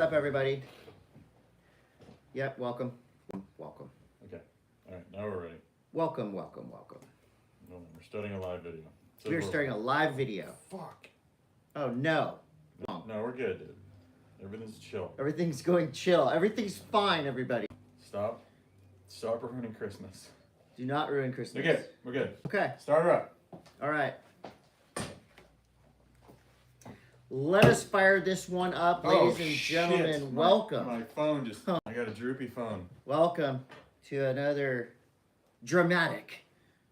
What's up, everybody? Yep, welcome. Welcome. Okay. All right, now we're ready. Welcome. No, we're starting a live video. We're starting a live video. Fuck. Oh, no. No, we're good, dude. Everything's chill. Everything's going chill. Everything's fine, everybody. Stop ruining Christmas. Do not ruin Christmas. We're good. Okay. Start her up. All right. Let us fire this one up, ladies and gentlemen. Shit. Welcome. My phone just... I got a droopy phone. Welcome to another dramatic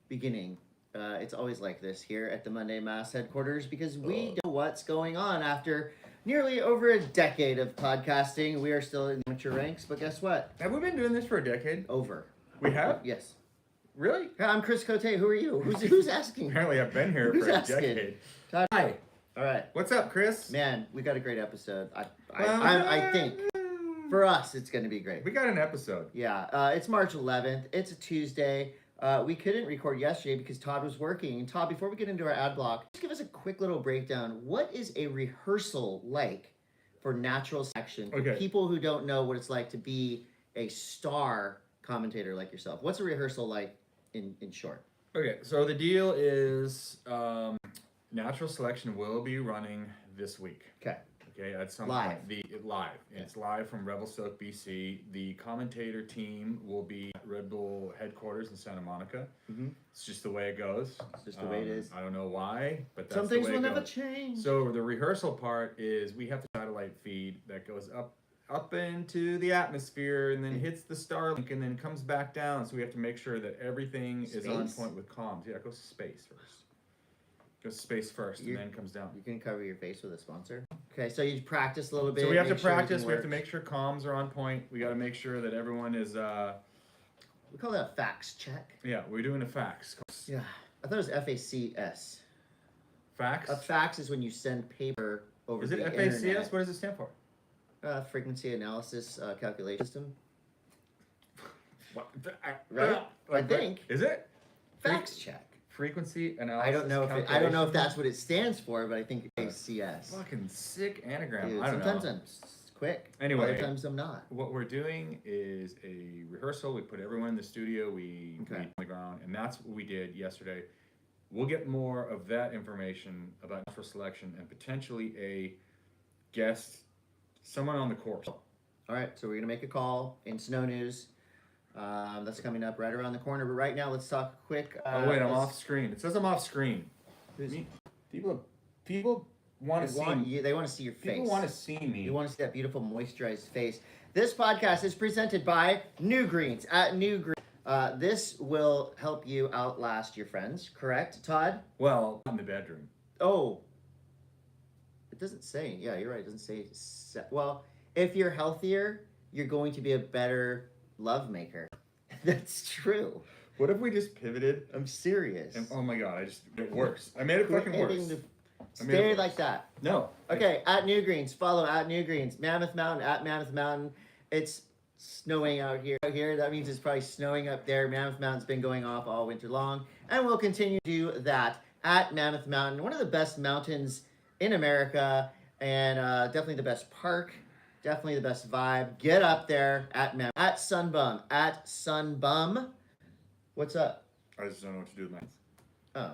beginning. It's always like this here at the Monday M.A.S.S headquarters because we know what's going on after nearly over a decade of podcasting. We are still in the amateur ranks, but guess what? Have we been doing this for a decade? Over. We have? Yes. Really? Yeah, I'm Chris Coté. Who are you? Who's asking? Apparently I've been here Who's for a asking? decade. Todd. Hi. All right. What's up, Chris? Man, we got a great episode. I think for us it's going to be great. We got an episode. Yeah, it's March 11th. It's a Tuesday. We couldn't record yesterday because Todd was working. And Todd, before we get into our ad block, just give us a quick little breakdown. What is a rehearsal like for natural selection for people who don't know what it's like to be a star commentator like yourself? What's a rehearsal like in short? Okay, so the deal is natural selection will be running this week. Okay, at some Live. point. Live. Okay. It's live from Revelstoke, BC. The commentator team will be at Red Bull headquarters in Santa Monica. Mm-hmm. It's just the way it goes. It's just the way it is. I don't know why, but that's Some the things way will it never goes. change. So the rehearsal part is we have the satellite feed that goes up into the atmosphere and then hits the Starlink and then comes back down. So we have to make sure that everything is on point with comms. Yeah, it goes to space first. Goes to space first and then comes down. You can cover your face with a sponsor. Okay, so you practice a little bit. So we have to make sure practice. everything We have to works. make sure comms are on point. We got to make sure that everyone is. We call that a fax check. Yeah, we're doing a fax. Yeah, I thought it was FACS. Fax. A fax is when you send paper over Is the it internet. FACS? What does it stand for? Frequency analysis calculation system. What? Right? I think. Is it? Fax check. Frequency analysis. I don't know if that's what it stands for, but I think it's FACS. Fucking sick anagram. Dude, I don't sometimes know. I'm quick. Anyway, other times I'm not. What we're doing is a rehearsal. We put everyone in the studio. We meet on the ground, and that's what we did yesterday. We'll get more of that information about natural selection and potentially a guest, someone on the course. All right, so we're gonna make a call in Snow News. That's coming up right around the corner. But right now, let's talk quick. Oh wait, I'm off screen. It says I'm off screen. People want to see me. They want to see your face. People want to see me. You want to see that beautiful moisturized face. This podcast is presented by New Greens at New Greens. This will help you outlast your friends, correct, Todd? Well, in the bedroom. Oh, it doesn't say. Yeah, you're right. It doesn't say. Well, if you're healthier, you're going to be a better love maker. That's true. What if we just pivoted? I'm serious. And oh my god, it works. I made it fucking worse. Stay like that. No. Okay, at New Greens. Follow at New Greens. Mammoth Mountain, at Mammoth Mountain. It's snowing out here. That means it's probably snowing up there. Mammoth Mountain's been going off all winter long. And we'll continue to do that at Mammoth Mountain. One of the best mountains in America. And definitely the best park. Definitely the best vibe. Get up there at Sunbum. At Sunbum. What's up? I just don't know what to do with mine. Oh.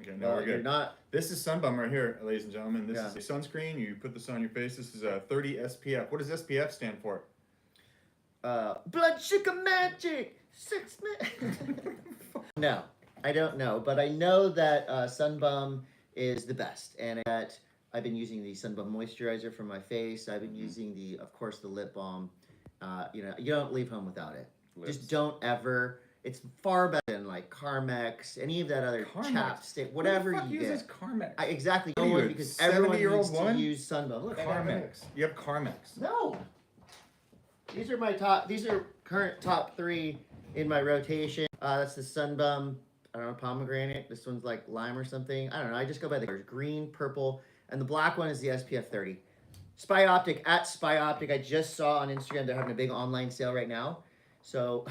Okay, no, we're good. Not... This is Sunbum right here, ladies and gentlemen. This is a sunscreen. You put this on your face. This is a 30 SPF. What does SPF stand for? Blood sugar magic. 6 minutes. No, I don't know, but I know that Sunbum is the best, and that I've been using the Sunbum moisturizer for my face. I've been using of course, the lip balm. You don't leave home without it. Lips. Just don't ever. It's far better than like Carmex, any of that other chapstick, whatever Who the fuck you uses get. Carmex? Exactly. What are you, Because everyone 70-year-old needs woman? to use Sunbum. Look, Carmex. You have Carmex. No. These are my top. These are current top 3 in my rotation. That's the Sunbum. I don't know, pomegranate. This one's like lime or something. I don't know. I just go by the colors: green, purple, and the black one is the SPF 30. Spy Optic at Spy Optic. I just saw on Instagram they're having a big online sale right now. So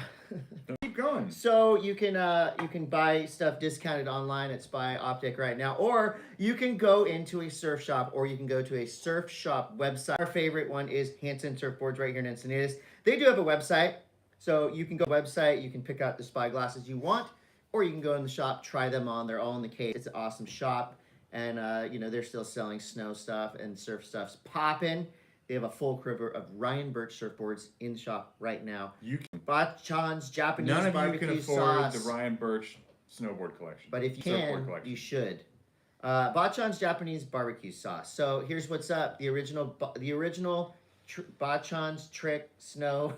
Don't keep keep going. So you can buy stuff discounted online at Spy Optic right now, or you can go into a surf shop, or you can go to a surf shop website. Our favorite one is Hanson Surfboards right here in Encinitas. They do have a website, so you can go to the website, you can pick out the Spy glasses you want, or you can go in the shop, try them on. They're all in the case. It's an awesome shop, and they're still selling snow stuff and surf stuff's popping. They have a full crew of Ryan Birch surfboards in the shop right now. You can, Bachan's Japanese none of barbecue you can afford sauce. the Ryan Birch snowboard collection. But if you Surfboard can, you should. Bachan's Japanese barbecue sauce. So here's what's up: the original Bachan's Trick Snow.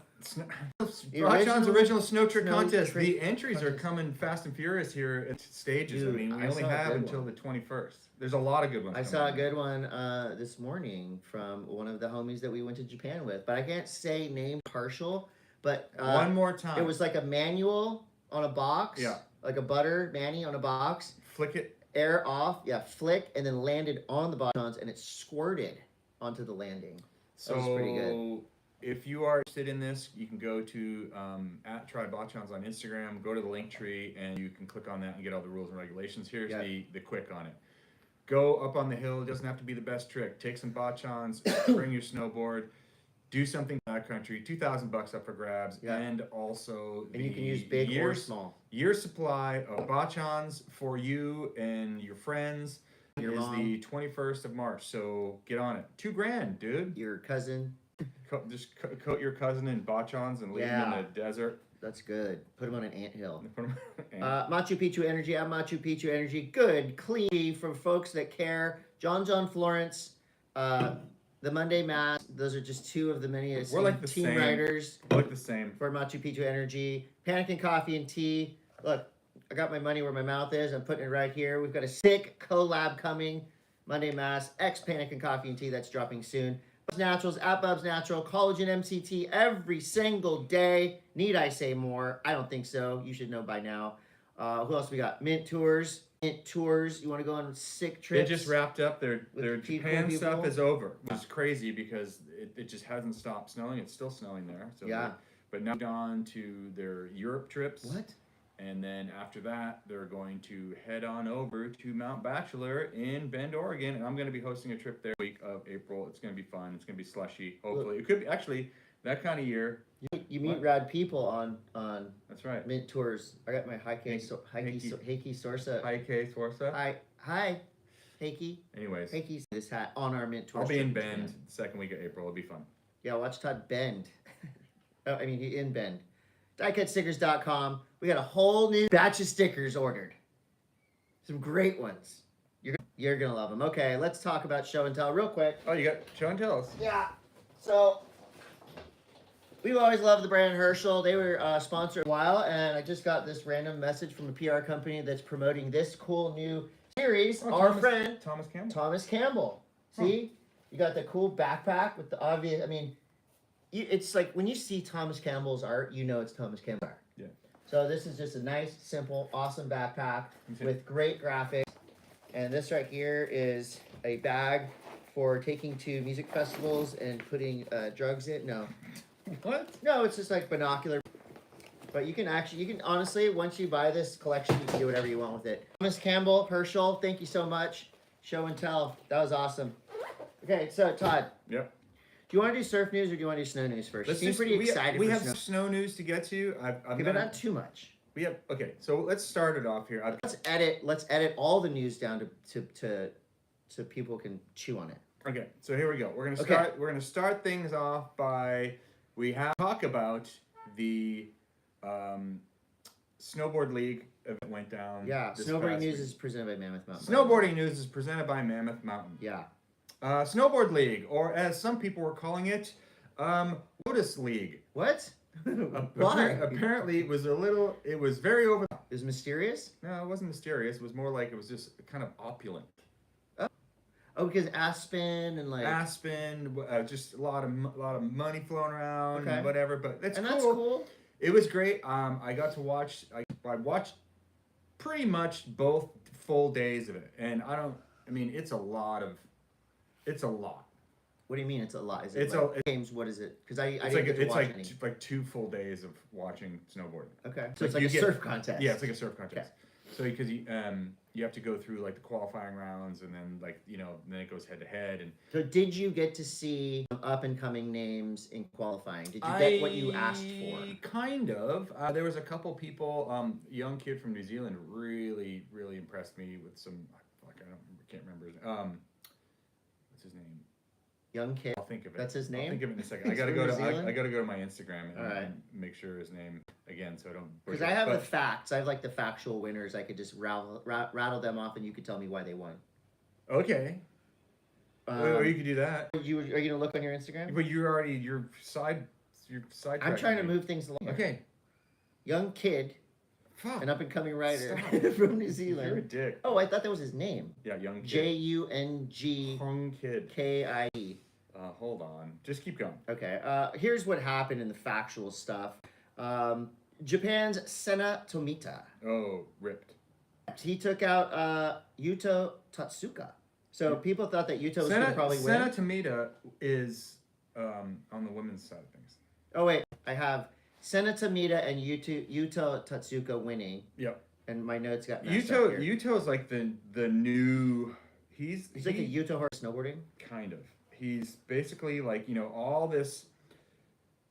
Bachan's original snow trick Snow contest. Trick The entries are contest. coming fast and furious here at stages. Dude, I mean, we I only saw a have good until one. the 21st. There's a lot of good ones. I coming saw a in. good one this morning from one of the homies that we went to Japan with, but I can't say name partial. But One more time. it was like a manual on a box. Yeah. Like a butter manny on a box. Flick it. Air off, yeah, flick, and then landed on the Bachan's, and it squirted onto the landing. So That was pretty good. if you are interested in this, you can go to at Try Bachans on Instagram, go to the link tree, and you can click on that and get all the rules and regulations. Here's Yeah. the quick on it. Go up on the hill. It doesn't have to be the best trick. Take some Bachans, bring your snowboard, do something backcountry. $2,000 up for grabs, Yeah. and also And you can use big or small. Year supply of Bachans for you and your friends Your is mom. the 21st of March. So get on it. $2,000, dude. Your cousin. Just coat your cousin in Bachans and leave him in the desert. That's good. Put him on an anthill. And Machu Picchu Energy. I'm Machu Picchu Energy. Good, clean from folks that care. John Florence. The Monday Mass. Those are just two of the many We're like the team same. riders look the same. for Machu Picchu Energy. Panic and Coffee and Tea. Look, I got my money where my mouth is. I'm putting it right here. We've got a sick collab coming. Monday Mass. X Panic and Coffee and Tea. That's dropping soon. Bubs Naturals at Bubs Natural. Collagen MCT every single day. Need I say more? I don't think so. You should know by now. Who else we got? Mint Tours. Mint Tours. You want to go on sick They trips? just wrapped up their With Japan people. stuff is over, which is crazy because it just hasn't stopped snowing. It's still snowing there. So Yeah. But now they're on to their Europe trips. What? And then after that, they're going to head on over to Mount Bachelor in Bend, Oregon. And I'm going to be hosting a trip there the week of April. It's going to be fun. It's going to be slushy. Hopefully. It could be actually that kind of year. You meet What? rad people on That's right. Mint Tours. I got my Heike Sorsa. Hi, Kay Swarsa. Hi, Heike. Anyways, Heike's this hat on our Mint Tours. I'll be in trip to Bend Japan. the second week of April. It'll be fun. Yeah, watch Todd bend. In Bend. DieCutStickers.com. We got a whole new batch of stickers ordered. Some great ones. You're gonna love them. Okay, let's talk about show and tell real quick. Oh, you got show and tell us. Yeah. So we've always loved the brand Herschel. They were sponsored a while, and I just got this random message from a PR company that's promoting this cool new series. Oh, Our friend Thomas Campbell. Thomas Campbell. See, you got the cool backpack with the obvious. I mean, it's like when you see Thomas Campbell's art, you know it's Thomas Campbell's art. Yeah. So this is just a nice, simple, awesome backpack with great graphics. And this right here is a bag for taking to music festivals and putting drugs in. No. What? No, it's just like binocular. But you can honestly, once you buy this collection, you can do whatever you want with it. Thomas Campbell, Herschel, thank you so much. Show and tell. That was awesome. Okay, so Todd. Yep. Do you want to do surf news or do you want to do snow news first? You seem pretty excited We for have snow. snow news to get to. Okay, but not too much. We have okay. So let's start it off here. Let's edit all the news down to so people can chew on it. Okay, so here we go. We're gonna Okay. start. We're gonna start things off by we have to talk about the snowboard league event went down. Yeah, this snowboarding past news week. is presented by Mammoth Mountain. Snowboarding news is presented by Mammoth Mountain. Yeah. Snowboard league, or as some people were calling it, Lotus League. What? Why? Apparently, it was very over. It was mysterious? No, it wasn't mysterious. It was more like it was just kind of opulent. Oh, because Aspen and like. Aspen, just a lot of money flowing around Okay. and whatever. But that's And cool. that's cool. It was great. I got to watch. I watched pretty much both full days of it, and I mean, it's a lot. What do you mean it's a lot? Is it It's games? What is it? Because I it's didn't like get to it's watch like any. like 2 full days of watching snowboarding. Okay, so it's like like a you surf contest. Yeah, it's like a surf contest. So because you have to go through like the qualifying rounds, and then like then it goes head to head. And So did you get to see up and coming names in qualifying? Did you get what you asked for? Kind of. There was a couple people. Young kid from New Zealand really impressed me with some. Can't remember his name. What's his name? Young kid. I'll think of it. That's his name. I'll think of it in a second. I He's gotta from go New to Zealand? I gotta go to my Instagram and, Alright. and make sure his name again, so I don't. Because butcher I it. have the But- facts. I have like the factual winners. I could just rattle them off, and you could tell me why they won. Okay. Or you could do that. are you gonna look on your Instagram? But you're side. I'm trying to move things along. Okay. Young kid, Fuck. an up and coming writer Stop. from New You're a Zealand. dick. Oh, I thought that was his name. Yeah, young kid. JUNGKIE. Young kid. Hold on. Just keep going. Okay. Here's what happened in the factual stuff. Japan's Sena Tomita. Oh, ripped. He took out Yuto Tatsuka. So people thought that Yuto was going to probably win. Sena Tomita is on the women's side of things. Oh wait, I have Sena Tomita and Yuto Tatsuka winning. Yep. And my notes got messed up here. Yuto's like the new. He's like a Yuto horse snowboarding. Kind of. He's basically like all this.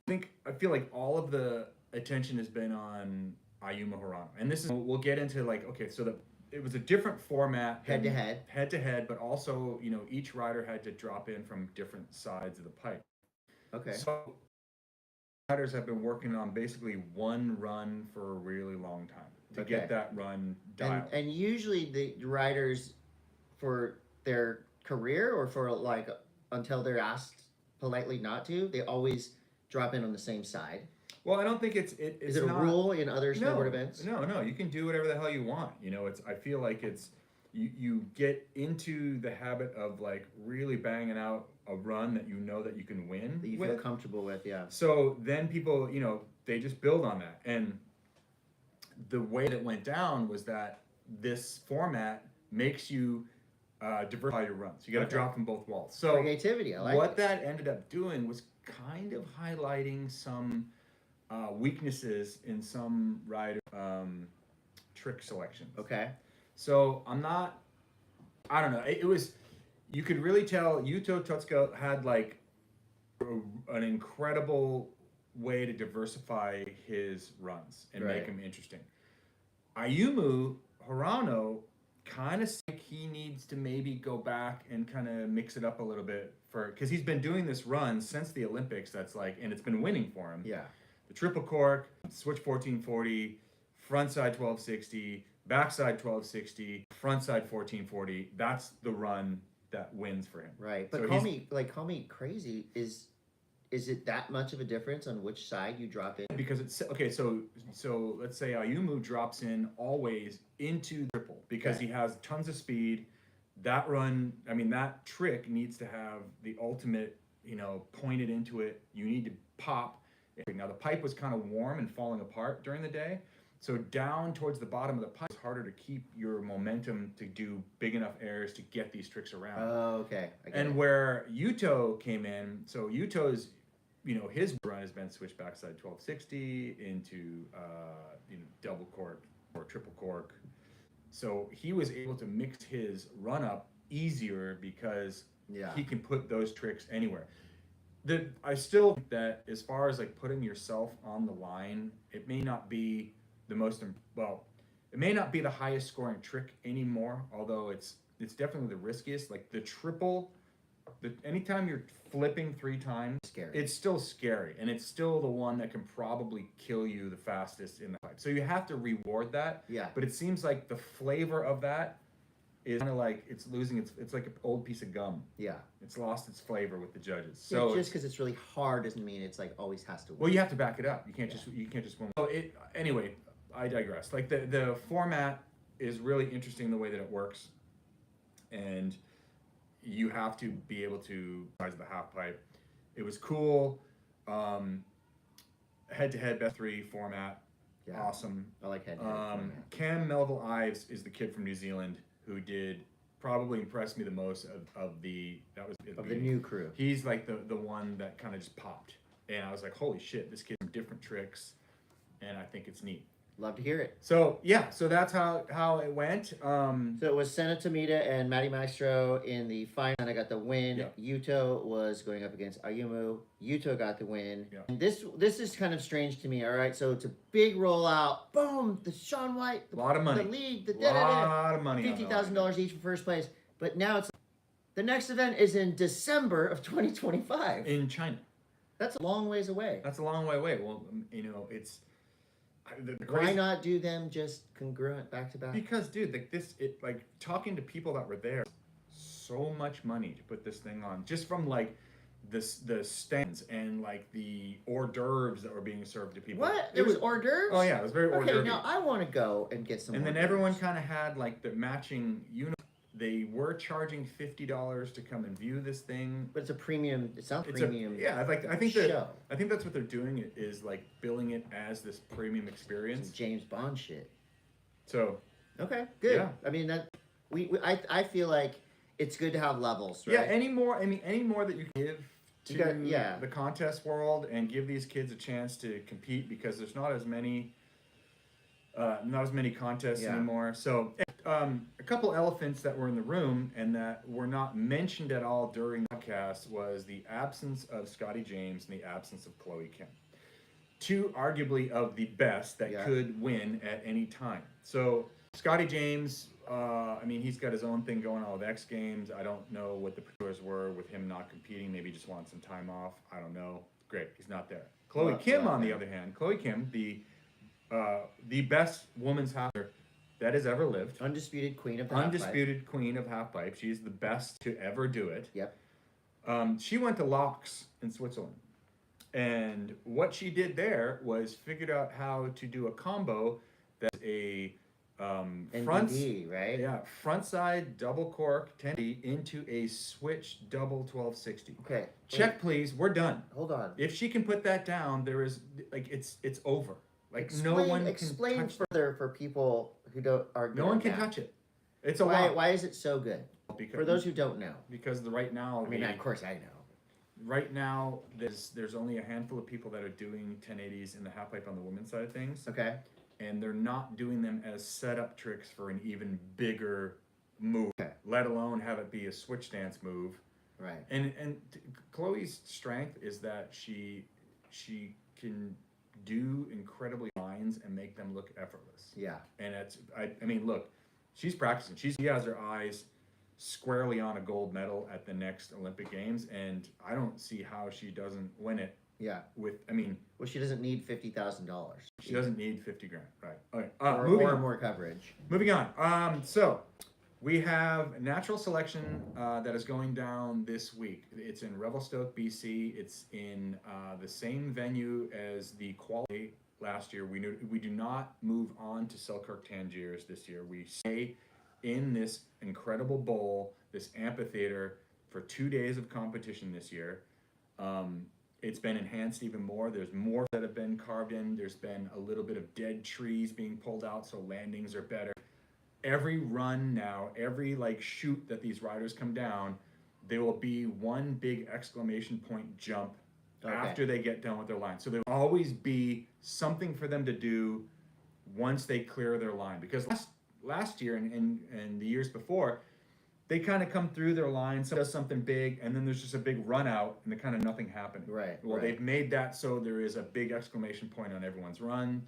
I feel like all of the attention has been on Ayumu Hirano, and this is we'll get into so it was a different format Head to head, but also each rider had to drop in from different sides of the pipe. Okay. So riders have been working on basically one run for a really long time to get that run dialed. And usually the riders, for their career or for until they're asked politely not to, they always drop in on the same side. Well, I don't think it's Is it a rule in other snowboard events? No, you can do whatever the hell you want. I feel like it's you get into the habit of really banging out a run that that you can win. That you feel comfortable with, yeah. So then people, they just build on that. And the way that went down was that this format makes you diversify your runs. You got to drop from both walls. So creativity, I like what it. that ended up doing was kind of highlighting some weaknesses in some rider trick selections. Okay. So I don't know. It was, you could really tell Yuto Tatsuka had an incredible way to diversify his runs and make them interesting. Ayumu Hirano kind of like he needs to maybe go back and kind of mix it up a little bit because he's been doing this run since the Olympics. And it's been winning for him. Yeah. The triple cork, switch 1440, frontside 1260, backside 1260, frontside 1440. That's the run that wins for him. Right. But So call me crazy. Is it that much of a difference on which side you drop in? Because it's okay. So let's say Ayumu drops in always into triple because he has tons of speed. That run, that trick needs to have the ultimate, pointed into it. You need to pop. Now the pipe was kind of warm and falling apart during the day. So down towards the bottom of the pipe, it's harder to keep your momentum to do big enough airs to get these tricks around. Oh, okay. And where Yuto came in, so Yuto's, his run has been switched backside 1260 into, double cork or triple cork. So he was able to mix his run up easier because he can put those tricks anywhere. I still think that as far as putting yourself on the line, it may not be the it may not be the highest scoring trick anymore, although it's definitely the riskiest. The triple, anytime you're flipping 3 times, it's still scary, and it's still the one that can probably kill you the fastest in the pipe. So you have to reward that. Yeah. But it seems like the flavor of that is kind of it's losing it's like an old piece of gum. Yeah. It's lost its flavor with the judges. So just because it's really hard doesn't mean it's always has to win. well, you have to back it up. You can't just win. So anyway, I digress. The format is really interesting the way that it works, and you have to be able to size of the half pipe. It was cool. Head-to-head best 3 format. Yeah. Awesome. I like head-to-head format. Cam Melville Ives is the kid from New Zealand who did probably impressed me the most of the new crew. He's like the one that kind of just popped, and I was like, holy shit, this kid's some different tricks, and I think it's neat. Love to hear it. So yeah, so that's how it went. So it was Sena Tomita and Matty Maestro in the final, and I got the win. Yeah. Yuto was going up against Ayumu. Yuto got the win. Yeah. And this is kind of strange to me. All right, so it's a big rollout. Boom, the Shaun White, A lot of money. the league, the lot of money. $50,000 each for first place. But now it's the next event is in December of 2025 in China. That's a long ways away. That's a long way away. Well, you know, it's Why not do them just congruent back to back? Because, dude, like talking to people that were there, so much money to put this thing on, just from like the stands and like the hors d'oeuvres that were being served to people. What? There was hors d'oeuvres? Oh yeah, it was very hors d'oeuvre. Okay, now I want to go and get some. And hors then everyone d'oeuvres. kind of had like the matching uniform. They were charging $50 to come and view this thing. But it's a premium. It's not premium. I think show. I think that's what they're doing is like billing it as this premium experience. Some James Bond shit. So okay, good. Yeah. I mean that I feel like it's good to have levels, right? yeah, any more that you give to yeah. the contest world and give these kids a chance to compete, because there's not as many contests Yeah. anymore. So a couple elephants that were in the room and that were not mentioned at all during the podcast was the absence of Scotty James and the absence of Chloe Kim. Two arguably of the best that Yeah. could win at any time. So Scotty James, I mean, he's got his own thing going on with X Games. I don't know what the particulars were with him not competing. Maybe he just wanted some time off. I don't know. Great, he's not there. Chloe Well, Kim, well, on the yeah. other hand, Chloe Kim, the best women's half-piper that has ever lived. Undisputed queen of the half-pipe. Undisputed queen of half-pipe. She's the best to ever do it. Yep. She went to Laux in Switzerland. And what she did there was figured out how to do a combo that's a NBD, right? yeah, front side double cork 10D into a switch double 1260. Okay. Check, please. We're done. Hold on. If she can put that down, there is like it's over. Like no one can explain touch further for people who are no one can touch it. It's a why, lot. why is it so good? Because, For those who don't know. because right now, I mean, of course I know. right now there's only a handful of people that are doing 1080s in the half pipe on the women's side of things, Okay. and they're not doing them as setup tricks for an even bigger move. Okay. Let alone have it be a switch dance move. Right. And Chloe's strength is that she can do incredibly lines and make them look effortless. Yeah. And I mean, look, she's practicing. She has her eyes squarely on a gold medal at the next Olympic Games, and I don't see how she doesn't win it. Yeah. Well, she doesn't need $50,000. she doesn't need 50 grand, right? Okay. Or Moving on. more coverage. Moving on. So we have natural selection that is going down this week. It's in Revelstoke, BC. It's in the same venue as the quality last year. We do not move on to Selkirk Tangiers this year. We stay in this incredible bowl, this amphitheater, for 2 days of competition this year. It's been enhanced even more. There's more that have been carved in. There's been a little bit of dead trees being pulled out, so landings are better. Every run now, every like chute that these riders come down, there will be one big exclamation point jump after they get done with their line. So there will always be something for them to do once they clear their line. Because last year and the years before, they kind of come through their line, someone does something big, and then there's just a big run out and kind of nothing happening. Right. Well, they've made that so there is a big exclamation point on everyone's run.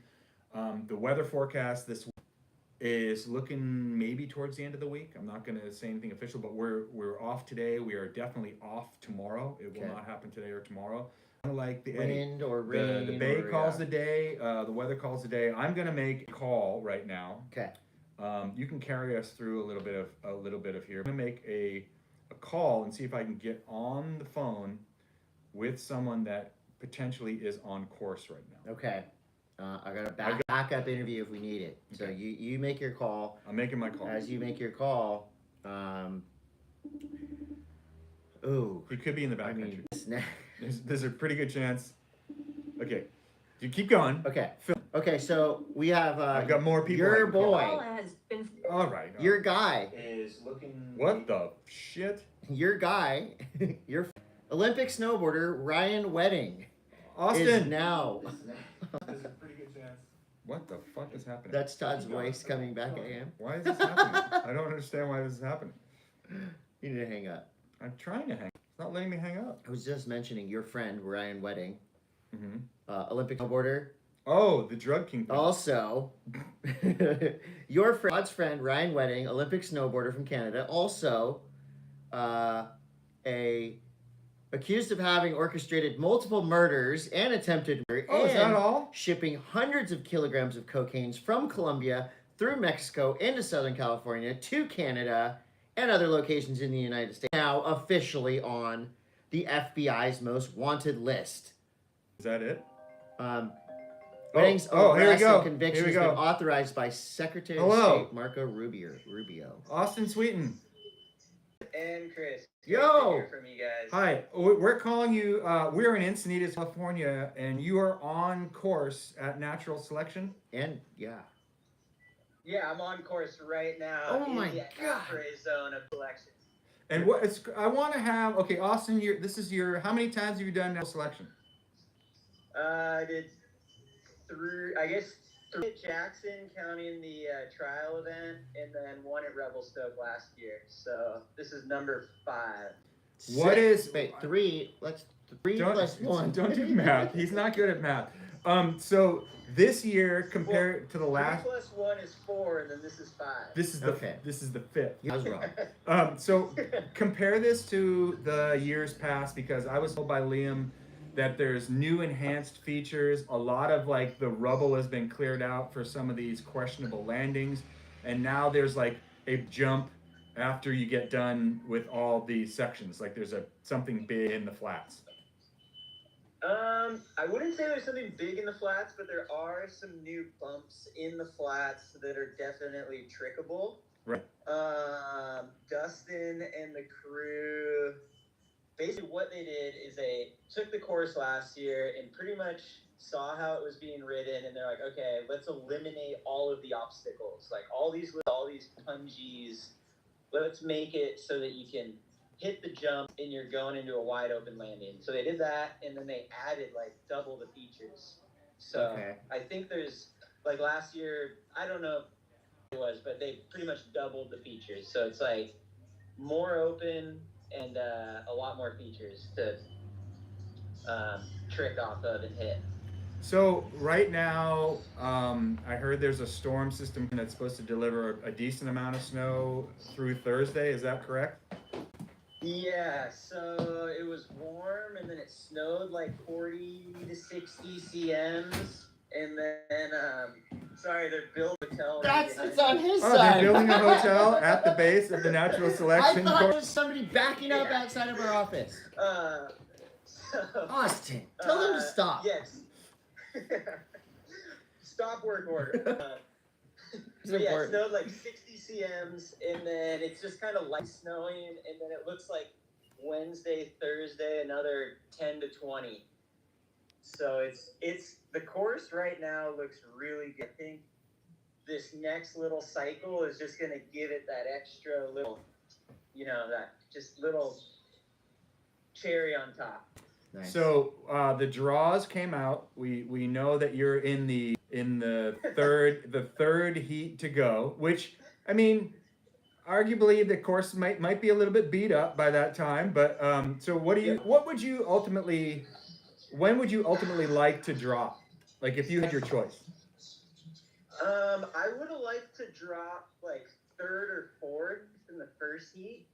The weather forecast this week is looking maybe towards the end of the week. I'm not going to say anything official, but we're off today. We are definitely off tomorrow. It will not happen today or tomorrow. Like the wind or rain. The bay calls the day. The weather calls the day. I'm going to make a call right now. Okay. You can carry us through a little bit of here. I'm going to make a call and see if I can get on the phone with someone that potentially is on course right now. Okay. I got a backup interview if we need it. So Okay. you make your call. I'm making my call. As you make your call, ooh. He could be in the back I country. mean, There's a pretty good chance. Okay. You keep going. okay. Okay, so we have I've got more people. your I can call. boy, Call has been All right. your guy is looking What the shit? Your guy, your Olympic snowboarder Ryan Wedding is Austin! now. There's a pretty good chance. What the fuck is happening? That's Todd's voice coming back at him. Why is this happening? I don't understand why this is happening. You need to hang up. I'm trying to hang. It's not letting me hang up. I was just mentioning your friend Ryan Wedding, Mm-hmm. Olympic snowboarder. Oh, the drug kingpin. Also, your friend, Todd's friend Ryan Wedding, Olympic snowboarder from Canada, also accused of having orchestrated multiple murders and attempted murder, Oh, is that all? shipping hundreds of kilograms of cocaine from Colombia through Mexico into Southern California to Canada and other locations in the United States. Now officially on the FBI's most wanted list. Is that it? Wedding's here we arrest go. and conviction Here we has been go. authorized by Secretary Hello. of State Marco Rubio. Austin Sweetin. And Chris. Yo! Great to hear from you guys. Hi, we're calling you. We're in Encinitas, California, and you are on course at Natural Selection. And yeah. Yeah, I'm on course right now. Oh in my the God. après zone of selection. And what it's, I want to have. Okay, Austin, this is your. How many times have you done Natural Selection? I did three at Jackson, counting the trial event, and then one at Revelstoke last year. So this is number 5. What is- Wait, 3? Let's 3 plus 1. Don't do math. He's not good at math. So this year, compared to the last, 3 plus 1 is 4, and then this is 5. this is the Okay. this is the 5th. I was wrong. So compare this to the years past, because I was told by Liam that there's new enhanced features. A lot of like the rubble has been cleared out for some of these questionable landings, and now there's like a jump after you get done with all these sections. Like there's something big in the flats. I wouldn't say there's something big in the flats, but there are some new bumps in the flats that are definitely trickable. Right. Dustin and the crew, basically what they did is they took the course last year and pretty much saw how it was being ridden, and they're like, okay, let's eliminate all of the obstacles, like all these pungies. Let's make it so that you can hit the jump and you're going into a wide open landing. So they did that, and then they added like double the features. So Okay. I think there's like last year, I don't know if it was, but they pretty much doubled the features. So it's like more open and a lot more features to trick off of and hit. So right now, I heard there's a storm system that's supposed to deliver a decent amount of snow through Thursday. Is that correct? Yeah, so it was warm, and then it snowed like 40 to 60 cms, and then sorry, they're building a hotel. It's on his Oh, side. they're building a hotel at the base of the Natural I Selection thought it course. was somebody backing up outside of our office. So, Austin, tell them to stop. Yes. Stop work order. It's So yeah, it important. snowed like 60 cms, and then it's just kind of light snowing, and then it looks like Wednesday, Thursday, another 10 to 20. So it's the course right now looks really good. I think this next little cycle is just gonna give it that extra little, that just little cherry on top. Nice. So the draws came out. We know that you're in the third heat to go, which I mean, arguably the course might be a little bit beat up by that time. But so when would you ultimately like to drop? Like if you had your choice. I would have liked to drop like 3rd or 4th in the first heat,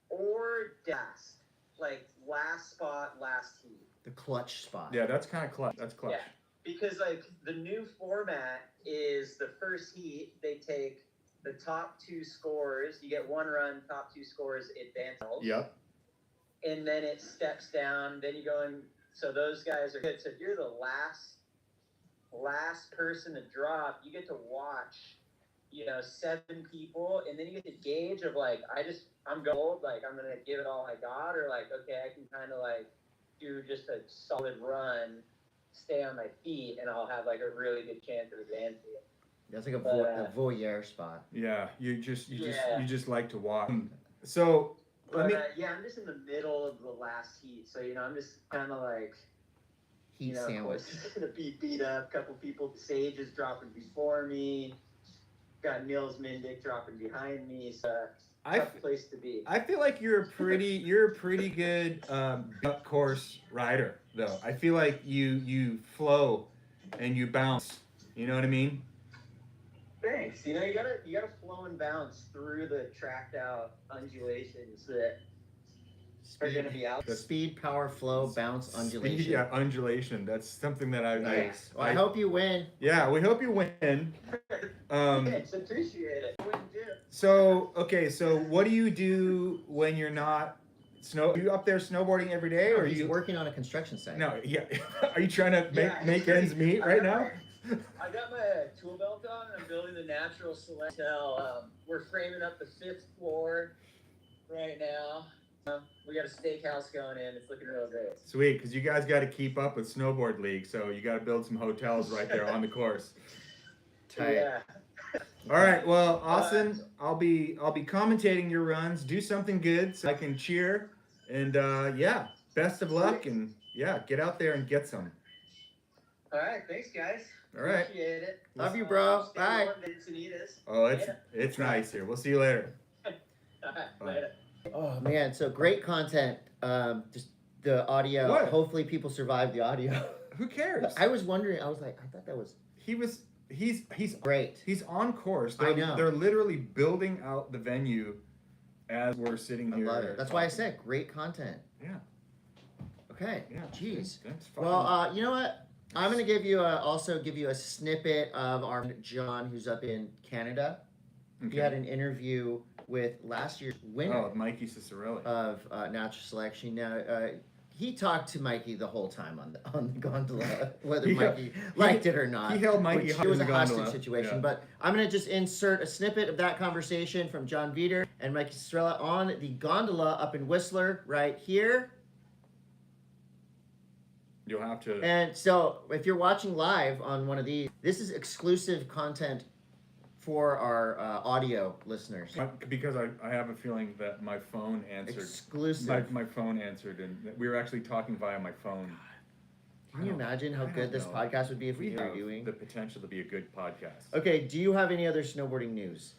or last, like last spot, last heat. The clutch spot. Yeah, that's kind of clutch. That's clutch. Yeah, because like the new format is the first heat, they take the top 2 scores. You get 1 run, top 2 scores advance. Yep. And then it steps down. Then you go in. So those guys are good. So if you're the last person to drop, you get to watch, 7 people, and then you get to gauge of like, I'm gold, like I'm gonna give it all I got, or like, okay, I can kind of like do just a solid run, stay on my feet, and I'll have like a really good chance of advancing. That's like a, a voyeur spot. Yeah, you just like to walk. So let me. Yeah, I'm just in the middle of the last heat, so I'm just kind of like Heat sandwich. It's gonna be beat up. A couple people, Sage is dropping before me. Got Nils Mindick dropping behind me. So tough place to be. I feel like you're a pretty good duck course rider, though. I feel like you flow and you bounce. You know what I mean? Thanks. You gotta flow and bounce through the tracked out undulations that are gonna be out. Speed, power, flow, bounce, undulation. Yeah, undulation. That's something that Nice. Well, I hope you win. Yeah, we hope you win. Thanks, appreciate it. So what do you do when you're not are you up there snowboarding every day, or are you working on a construction site? No, yeah. Are you trying to make ends meet right now? I got my tool belt on and I'm building the natural select. We're framing up the 5th floor right now. We got a steakhouse going in. It's looking real great. Sweet, because you guys got to keep up with Snowboard League, so you got to build some hotels right there on the course. Tight. Yeah. All right, well, Austin, I'll be commentating your runs. Do something good so I can cheer, and yeah, best of luck, and yeah, get out there and get some. All right, thanks, guys. All right. Appreciate it. Love you, bro. Bye. Oh, it's nice here. We'll see you later. All right, later. Oh man, so great content. Just the audio. What? Hopefully people survive the audio. Who cares? I was wondering. I was like, I thought that was. He's great. He's on course. I know. They're literally building out the venue as we're sitting here. I love it. That's why I said great content. Yeah. Okay. Yeah. Jeez. That's fucking... Well, you know what? I'm gonna give you a snippet of our Jon, who's up in Canada. Okay. He had an interview with last year's winner Mikey Ciccarelli of natural selection. Now, he talked to Mikey the whole time on the gondola, whether Mikey liked it or not. He held Mikey It in was the a gondola. hostage situation. Yeah. But I'm going to just insert a snippet of that conversation from Jon Veder and Mikey Ciccarelli on the gondola up in Whistler right here. You'll have to. And so if you're watching live on one of these, this is exclusive content for our audio listeners. Because I have a feeling that my phone answered. Exclusive. My phone answered, and we were actually talking via my phone. Can you imagine how good this podcast would be if we were doing? The potential to be a good podcast. Okay, do you have any other snowboarding news?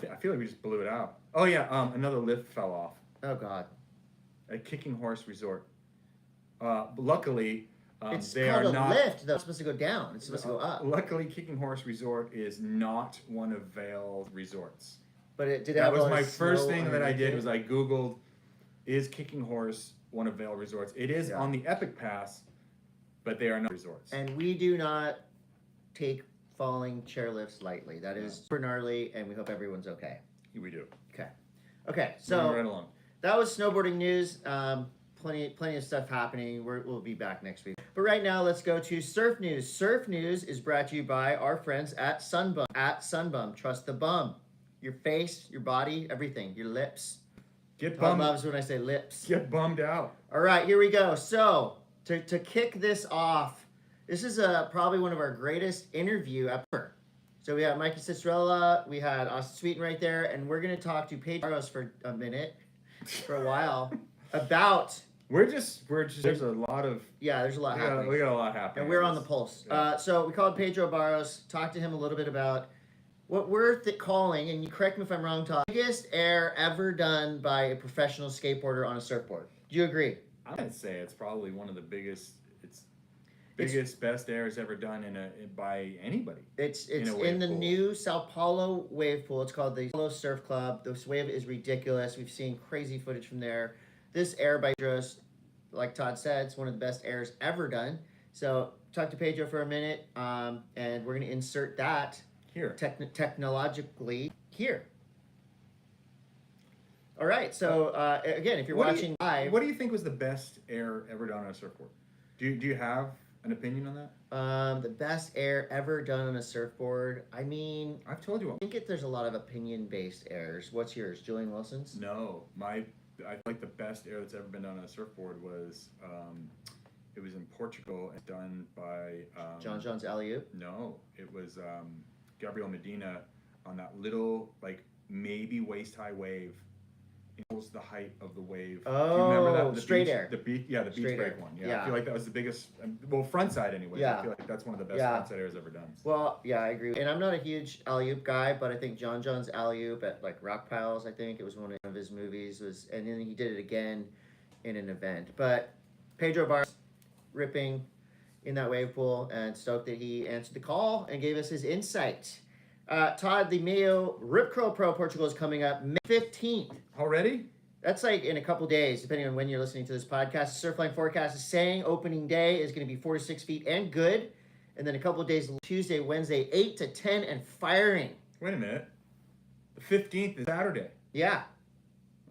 I feel like we just blew it out. Oh yeah, another lift fell off Oh God. at Kicking Horse Resort. Luckily, It's they called are a not lift, though. It's supposed to go down. It's supposed to go up. Luckily, Kicking Horse Resort is not one of Vail's resorts. But it did That have was all my this first snow thing that I underneath did it. was I Googled, is Kicking Horse one of Vail resorts? It is on the Epic Pass, but they are not resorts. And we do not take falling chairlifts lightly. That is super gnarly, and we hope everyone's okay. We do. Okay, Moving so right along. that was snowboarding news. Plenty of stuff happening. We'll be back next week. But right now, let's go to surf news. Surf news is brought to you by our friends at Sunbum. At Sunbum, trust the bum. Your face, your body, everything. Your lips. Get Todd bummed. loves when I say lips. Get bummed out. All right, here we go. So to kick this off, this is probably one of our greatest interview ever. So we had Mikey Ciccarelli, we had Austin Sweetin right there, and we're gonna talk to Pedro Barros for a minute, for a while, about. We're just. There's a lot of. Yeah, there's a lot happening. We got a lot happening. And we're on the pulse. Yeah. So we called Pedro Barros, talked to him a little bit about what we're calling, and you correct me if I'm wrong, Todd, biggest air ever done by a professional skateboarder on a surfboard. Do you agree? I'm gonna say it's probably one of the biggest. Best airs ever done by anybody. It's in a in wave the pool. new Sao Paulo wave pool. It's called the Paulo Surf Club. This wave is ridiculous. We've seen crazy footage from there. This air by Pedro's, like Todd said, it's one of the best airs ever done. So talk to Pedro for a minute, and we're gonna insert that Here. technologically here. All right. So again, if you're What do watching live, What do you think was the best air ever done on a surfboard? Do you have an opinion on that? the best air ever done on a surfboard. I mean, I've told you. I think there's a lot of opinion-based airs. What's yours, Julian Wilson's? No, I like the best air that's ever been done on a surfboard was it was in Portugal and done by John's alley-oop. No, it was Gabriel Medina on that little, like, maybe waist-high wave. It was the height of the wave. Oh, do you remember that? The straight beach, air. The beach, the beach Straight break air. one. Yeah. I feel like that was the biggest, well, frontside anyway. Yeah. I feel like that's one of the best Yeah. frontside airs ever done. Well, yeah, I agree. And I'm not a huge alley-oop guy, but I think John's alley-oop at like Rock Piles, I think it was one of his movies, and then he did it again in an event. But Pedro Barros ripping in that wave pool, and stoked that he answered the call and gave us his insight. Todd, the Mayo Rip Curl Pro Portugal is coming up May 15th. Already? That's like in a couple days, depending on when you're listening to this podcast. The Surfline forecast is saying opening day is going to be 4 to 6 feet and good. And then a couple of days, Tuesday, Wednesday, 8 to 10 and firing. Wait a minute. The 15th is Saturday. Yeah.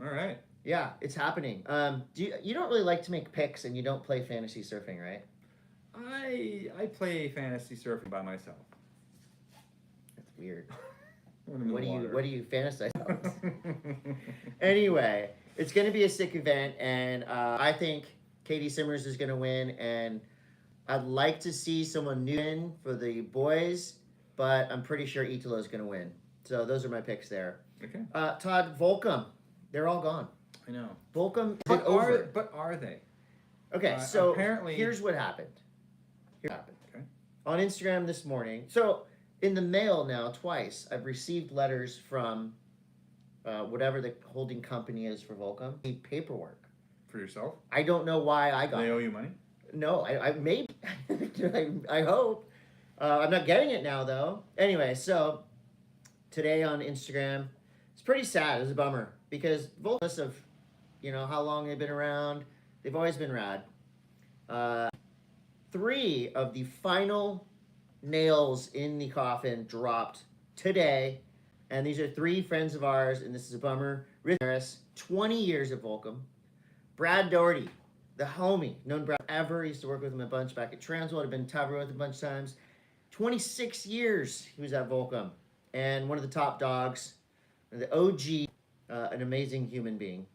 All right. Yeah, it's happening. You don't really like to make picks, and you don't play fantasy surfing, right? I play fantasy surfing by myself. That's weird. When I'm in the water. What do you fantasize about? Anyway, it's going to be a sick event, and I think Katie Simmers is going to win, and I'd like to see someone new in for the boys, but I'm pretty sure Italo is going to win. So those are my picks there. Okay. Todd, Volcom, they're all gone. I know. Volcom is But over. are they? Okay, so apparently, here's what happened. Okay. On Instagram this morning. So in the mail now, twice, I've received letters from whatever the holding company is for Volcom. Need paperwork. For yourself? I don't know why I got They it. owe you money? No, I maybe. I hope. I'm not getting it now, though. Anyway, so today on Instagram, it's pretty sad. It was a bummer because Volcom of, how long they've been around. They've always been rad. 3 of the final nails in the coffin dropped today, and these are 3 friends of ours, and this is a bummer. Rich Harris, 20 years at Volcom. Brad Doherty, the homie, known Brad ever. Used to work with him a bunch back at Transworld. I've been Tavro with a bunch of times. 26 years he was at Volcom, and one of the top dogs, the OG, an amazing human being,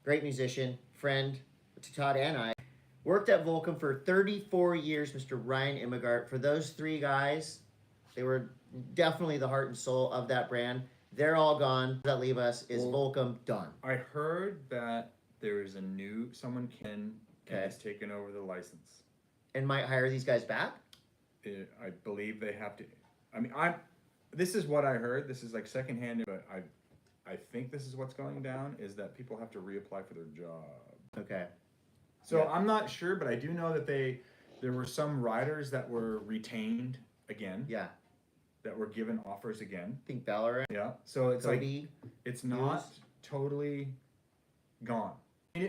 great musician, friend to Todd and I. Worked at Volcom for 34 years, Mr. Ryan Immigart. For those 3 guys, they were definitely the heart and soul of that brand. They're all gone. That leave us is Volcom done. I heard that there is someone and has taken over the license. And might hire these guys back? I believe they have to. I mean, this is what I heard. This is like secondhand, but I think this is what's going down, is that people have to reapply for their job. Okay. So I'm not sure, but I do know that there were some riders that were retained again. Yeah. That were given offers again. I think Ballarat. Yeah. So it's Cody, like it's not totally gone.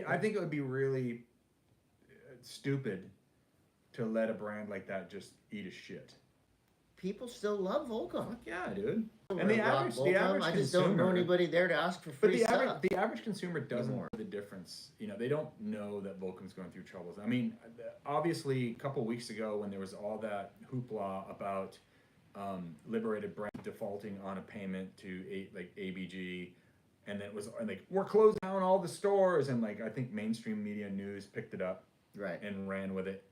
I think it would be really stupid to let a brand like that just eat a shit. people still love Volcom. Fuck yeah, dude. And And the average I just don't know consumer- anybody there to ask for But free stuff. the average consumer doesn't Anymore. know the difference. They don't know that Volcom's going through troubles. I mean, obviously, a couple weeks ago when there was all that hoopla about Liberated Brand defaulting on a payment to ABG, and then it was like, we're closing down all the stores, and I think mainstream media news picked it up Right. and ran with it.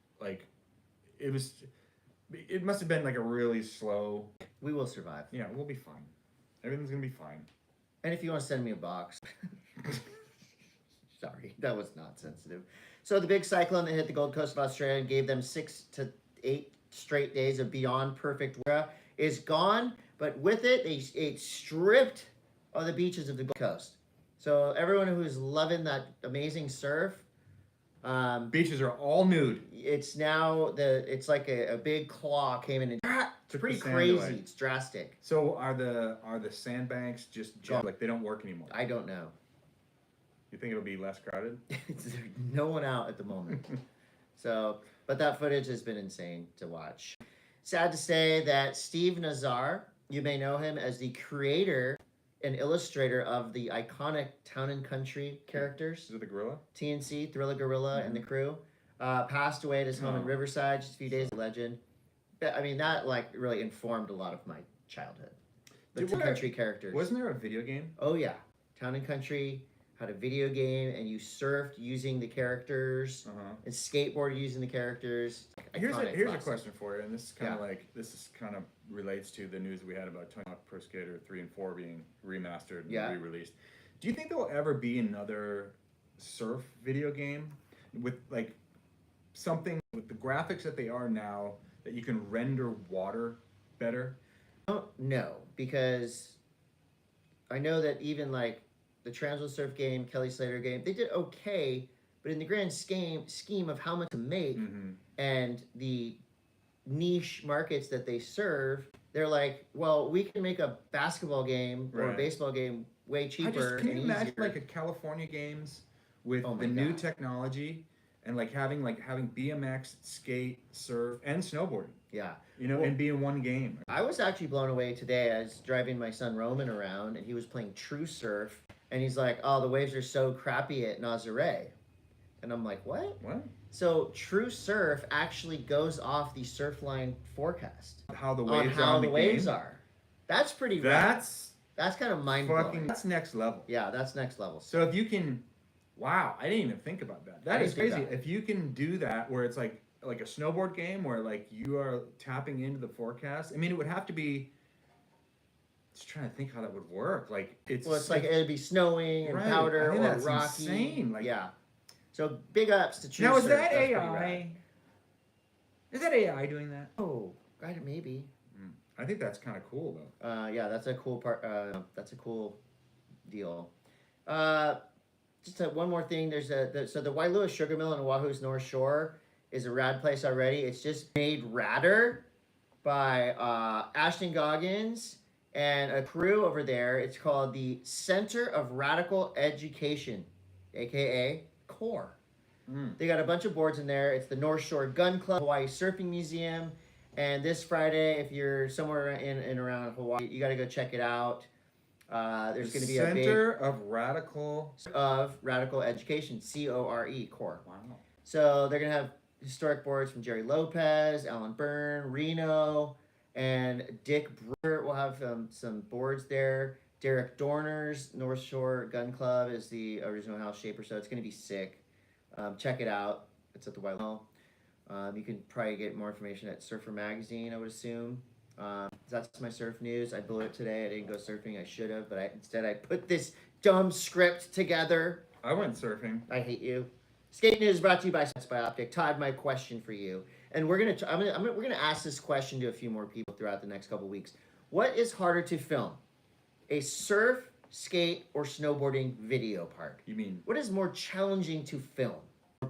It must have been a really slow. We will survive. Yeah, we'll be fine. Everything's gonna be fine. And if you want to send me a box. Sorry, that was not sensitive. So the big cyclone that hit the Gold Coast of Australia and gave them 6 to 8 straight days of beyond perfect weather is gone. But with it, it stripped all the beaches of the Gold Coast. So everyone who's loving that amazing surf, Beaches are all nude. it's now it's like a big claw came in and it's Took pretty the sand crazy. away. It's drastic. So are the sandbanks just Gone. they don't work anymore? I don't know. You think it'll be less crowded? There's no one out at the moment. So, but that footage has been insane to watch. Sad to say that Steve Nazar, you may know him as the creator and illustrator of the iconic Town and Country characters, Is it the gorilla? TNC, Thriller Gorilla, and the crew, passed away at his home in Riverside just a few days. Legend. I mean, that really informed a lot of my childhood. The Town and Country characters. Wasn't there a video game? Oh yeah, Town and Country had a video game, and you surfed using the characters, and skateboarded using the characters. Here's iconic a classic. question for you, and this is kind of Yeah. like relates to the news we had about Tony Hawk Pro Skater 3 and 4 being remastered and Yeah. re-released. Do you think there will ever be another surf video game with like something with the graphics that they are now that you can render water better? No, because I know that even like the Transworld Surf game, Kelly Slater game, they did okay, but in the grand scheme of how much to make Mm-hmm. and the niche markets that they serve, they're like, well, we can make a basketball game or a Right. baseball game way cheaper. Can you and imagine easier. like a California games with Oh my the new God. technology and like having BMX, skate, surf, and snowboarding, Yeah. well, and be in one game? I was actually blown away today. I was driving my son Roman around, and he was playing True Surf, and he's like, "Oh, the waves are so crappy at Nazare," and I'm like, "What?" What? So True Surf actually goes off the Surfline forecast How the on waves are how on the waves game? are. That's pretty rad. That's That's kind of mind blowing. that's next level. Yeah, that's next level. So if you can, wow, I didn't even think about that. I That didn't is think crazy. that. If you can do that, where it's like a snowboard game, where like you are tapping into the forecast. I mean, it would have to be. Just trying to think how that would work. Like it's Like it'd be snowing and Right. I powder think or that's rocky. insane. Like- yeah. So big ups to True now Surf. is that That's pretty AI? rad. Is that AI doing that? Oh, right, maybe. I think that's kind of cool though. Yeah, that's a cool part. That's a cool deal. One more thing. There's so the Wailua Sugar Mill in Oahu's North Shore is a rad place already. It's just made radder by Ashton Goggins and a crew over there. It's called the Center of Radical Education, aka CORE. They got a bunch of boards in there. It's the North Shore Gun Club, Hawaii Surfing Museum, and this Friday, if you're somewhere in and around Hawaii, you got to go check it out. There's going to be a big Center of Radical. Radical Education, CORE. Wow. So they're going to have historic boards from Jerry Lopez, Alan Byrne, Reno, and Dick Brewer will have some boards there. Derek Dorner's North Shore Gun Club is the original house shaper, so it's going to be sick. Check it out. It's at the Wild Mill. You can probably get more information at Surfer Magazine, I would assume. That's my surf news. I blew it today. I didn't go surfing. I should have, but instead I put this dumb script together. I went surfing. I hate you. Skate news brought to you by Sets by Optic. Todd, my question for you, and we're gonna ask this question to a few more people throughout the next couple weeks. What is harder to film, a surf, skate, or snowboarding video part? You mean? What is more challenging to film,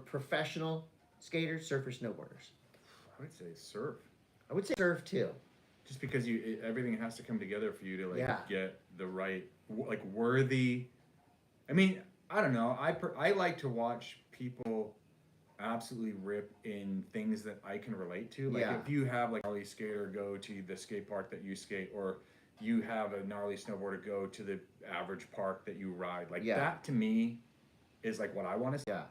professional skaters, surfers, snowboarders? I would say surf. I would say surf too. Just because everything has to come together for you to like Yeah. get the right worthy. I mean, I don't know. I like to watch people absolutely rip in things that I can relate to. Like Yeah. if you have like a gnarly skater go to the skate park that you skate, or you have a gnarly snowboarder go to the average park that you ride. Like Yeah. that to me is like what I want to see. Yeah.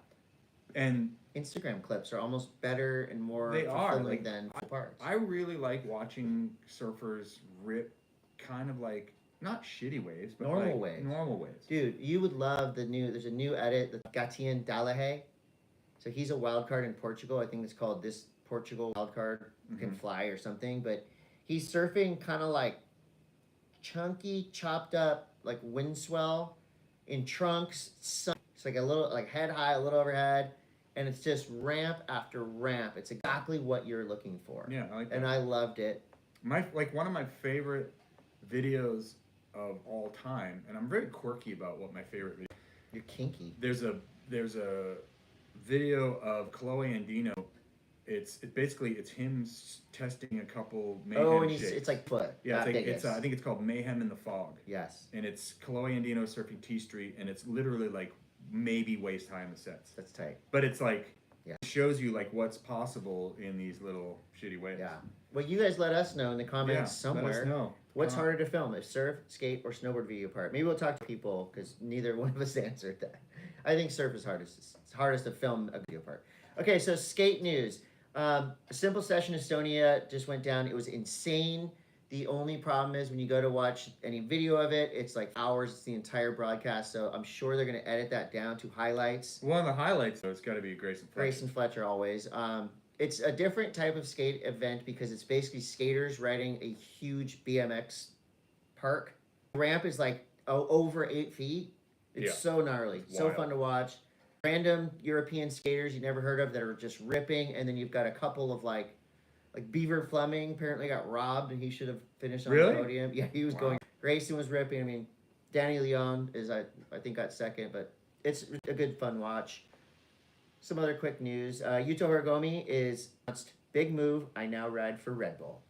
And Instagram clips are almost better and more They are, fulfilling like, than full parts. I really like watching surfers rip kind of like not shitty waves, but Normal like waves. normal waves. Dude, you would love there's a new edit, the Gatien Dalahe. So he's a wild card in Portugal. I think it's called This Portugal Wild Card Can Fly or something. But he's surfing kind of like chunky, chopped up, like wind swell in trunks. It's like a little, like head high, a little overhead. And it's just ramp after ramp. It's exactly what you're looking for. Yeah, I like that. And I loved it. One of my favorite videos of all time, and I'm very quirky about what my favorite video. You're kinky. There's a video of Chloe and Dino. It's him testing a couple mayhem Oh, and shapes. it's like foot. Yeah, not it's biggest. I think it's called Mayhem in the Fog. Yes, And it's Chloe and Dino surfing T Street, and it's literally like maybe waist high in the sets. that's tight. But it's like, Yeah. it shows you like what's possible in these little shitty waves. Yeah. Well, you guys let us know in the comments somewhere. Let us know. What's harder to film, a surf, skate, or snowboard video part? Maybe we'll talk to people because neither one of us answered that. I think surf is hardest. It's hardest to film a video part. Okay, so skate news. A simple Session Estonia just went down. It was insane. The only problem is when you go to watch any video of it, it's like hours. It's the entire broadcast. So I'm sure they're going to edit that down to highlights. One of the highlights, though, it's got to be Grayson Fletcher. Grayson Fletcher always. it's a different type of skate event because it's basically skaters riding a huge BMX park. The ramp is like over 8 feet. It's so gnarly, It's so wild. fun to watch. Random European skaters you never heard of that are just ripping, and then you've got a couple of like Beaver Fleming apparently got robbed and he should have finished on Really? the podium. Yeah, he was going. Grayson was ripping. I mean, Danny Leon is I think got second, but it's a good fun watch. Some other quick news: Yuto Hirogomi is announced big move. I now ride for Red Bull.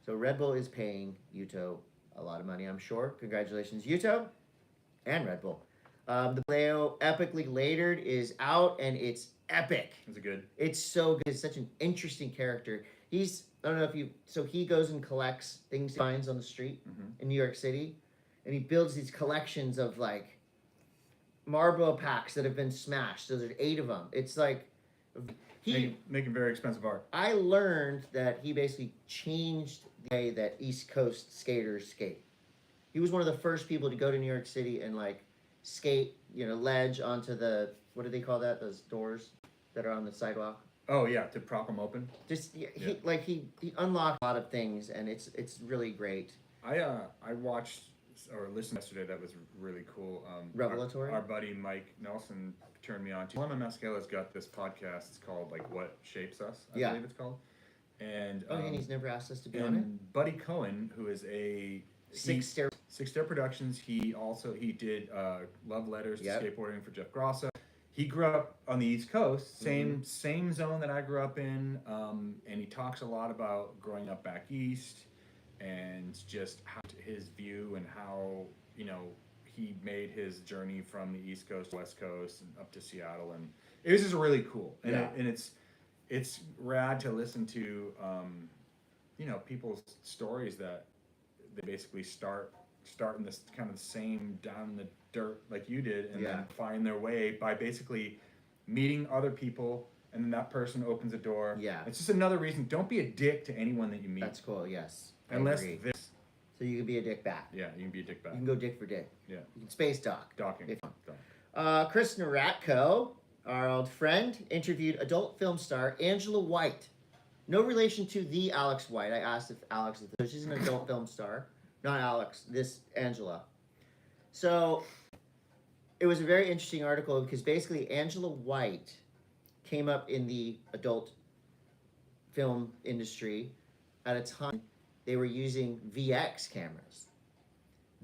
So Red Bull is paying Yuto a lot of money, I'm sure. Congratulations, Yuto, and Red Bull. The Puleo Epically Latered is out, and it's epic. Is it good? It's so good. It's such an interesting character. I don't know if you, so he goes and collects things he finds on the street in New York City, and he builds these collections of like Marlboro packs that have been smashed. So there's 8 of them. It's like, Making very expensive art. I learned that he basically changed the way that East Coast skaters skate. He was one of the first people to go to New York City and like skate, ledge onto the, what do they call that? Those doors that are on the sidewalk. Oh yeah, to prop them open. Just he unlocked a lot of things, and it's really great. I watched or listened yesterday. That was really cool. Revelatory? Our buddy Mike Nelson turned me on to. M.A.S.S has got this podcast. It's called like What Shapes Us. I believe it's called. And and he's never asked us to be on it. Buddy Cohen, who is a Six Stair Productions. He did love letters to skateboarding for Jeff Grosso. He grew up on the East Coast, same zone that I grew up in, and he talks a lot about growing up back east and just how his view and how he made his journey from the East Coast to West Coast and up to Seattle, and it was just really cool. And it's rad to listen to people's stories that they basically start in this kind of the same down in the dirt like you did, and then find their way by basically meeting other people, and then that person opens a door. It's just another reason. Don't be a dick to anyone that you meet. That's cool. Yes, unless agree. this. So you can be a dick back. Yeah, you can be a dick back. You can go dick for dick. Yeah. You can space dock. Docking. Chris Naratko, our old friend, interviewed adult film star Angela White. No relation to the Alex White. I asked if Alex is. So she's an adult film star. Not Alex, this Angela. So it was a very interesting article because basically Angela White came up in the adult film industry at a time they were using VX cameras.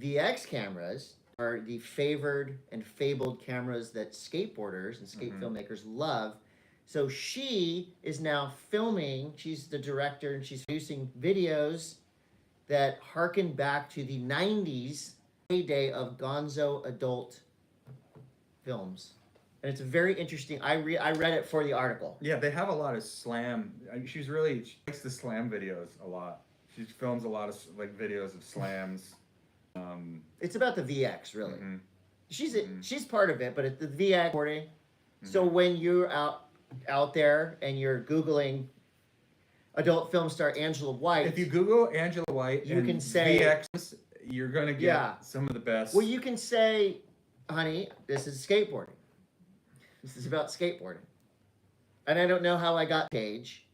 VX cameras are the favored and fabled cameras that skateboarders and skate filmmakers love. So she is now filming, she's the director, and she's producing videos that harken back to the 90s heyday of gonzo adult films. And it's very interesting. I read it for the article. Yeah, they have a lot of slam. She likes the slam videos a lot. She films a lot of like videos of slams. It's about the VX, really. She's part of it, but it's the VX recording. So when you're out there and you're Googling adult film star Angela White. If you Google Angela White, you can say VX, you're gonna get some of the best. Well, you can say, honey, this is skateboarding. This is about skateboarding. And I don't know how I got page,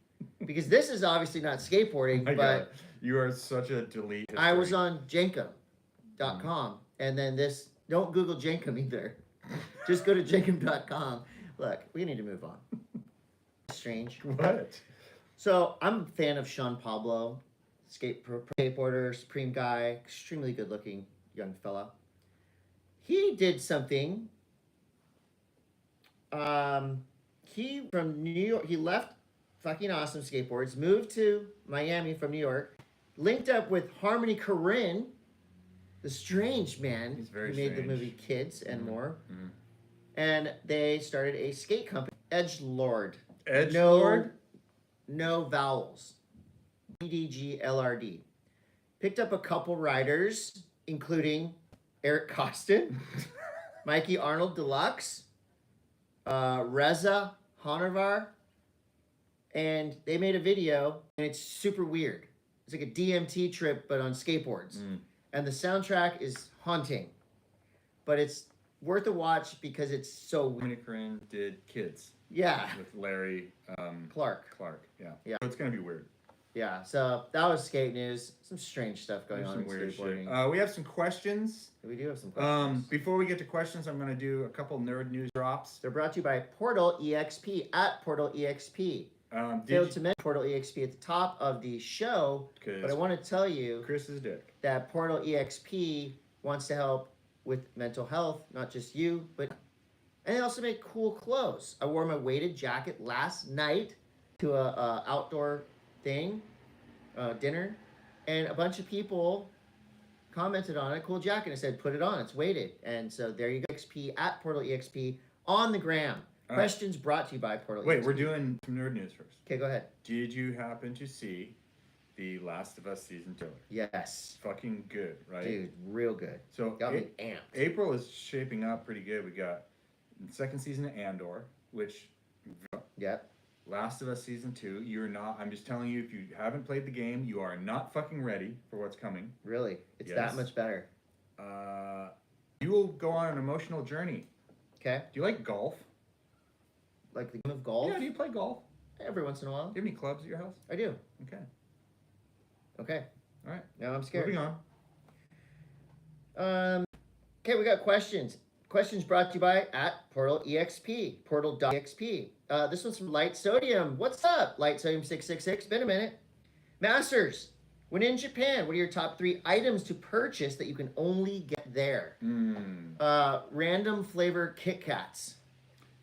because this is obviously not skateboarding, but God. You are such a delete history. I was on Jenkem.com, and then this, don't Google Jenkem either. Just go to Jenkem.com. Look, we need to move on. Strange. What? So I'm a fan of Sean Pablo, skateboarder, Supreme guy, extremely good looking young fella. He did something. He from New York, he left fucking awesome skateboards, moved to Miami from New York, linked up with Harmony Korine, the strange man He's very who made the strange. movie Kids and more. And they started a skate company, EDGLRD. EDGLRD? No vowels. EDGLRD. Picked up a couple riders, including Eric Costin, Mikey Arnold Deluxe, Reza Honovar, and they made a video, and it's super weird. It's like a DMT trip, but on skateboards. And the soundtrack is haunting, but it's worth a watch because it's so weird. Korine did Kids. Yeah. With Larry. Clark. Yeah. Yeah. So it's gonna be weird. Yeah, so that was skate news. Some strange stuff going There's on some in weird skateboarding. shit. We have some questions. We do have some questions. Before we get to questions, I'm gonna do a couple nerd news drops. They're brought to you by Portal EXP at Portal EXP. Failed to mention Portal EXP at the top of the show, but I want to tell you Chris is dick. that Portal EXP wants to help with mental health, not just you, but and they also make cool clothes. I wore my weighted jacket last night to a outdoor thing, dinner, and a bunch of people commented on it. Cool jacket. I said, put it on. It's weighted. And so there you go. XP at Portal EXP on the gram. Questions brought to you by Portal EXP. Wait, we're doing some nerd news first. Okay, go ahead. Did you happen to see the Last of Us season trailer? Yes. Fucking good, right? Dude, real good. So Got me amped. April is shaping up pretty good. We got the second season of Andor, which Yep. Last of Us season 2. You're not. I'm just telling you, if you haven't played the game, you are not fucking ready for what's coming. Really? It's Yes. that much better. You will go on an emotional journey. Okay. Do you like golf? Like the game of golf? Yeah. Do you play golf? Every once in a while. Do you have any clubs at your house? I do. Okay. Okay. All right. Now I'm scared. Moving on. Okay, we got questions. Questions brought to you by at Portal EXP, portal.exp. This one's from Light Sodium. What's up, Light Sodium 666? Been a minute. Masters, when in Japan, what are your top 3 items to purchase that you can only get there? Random flavor Kit Kats.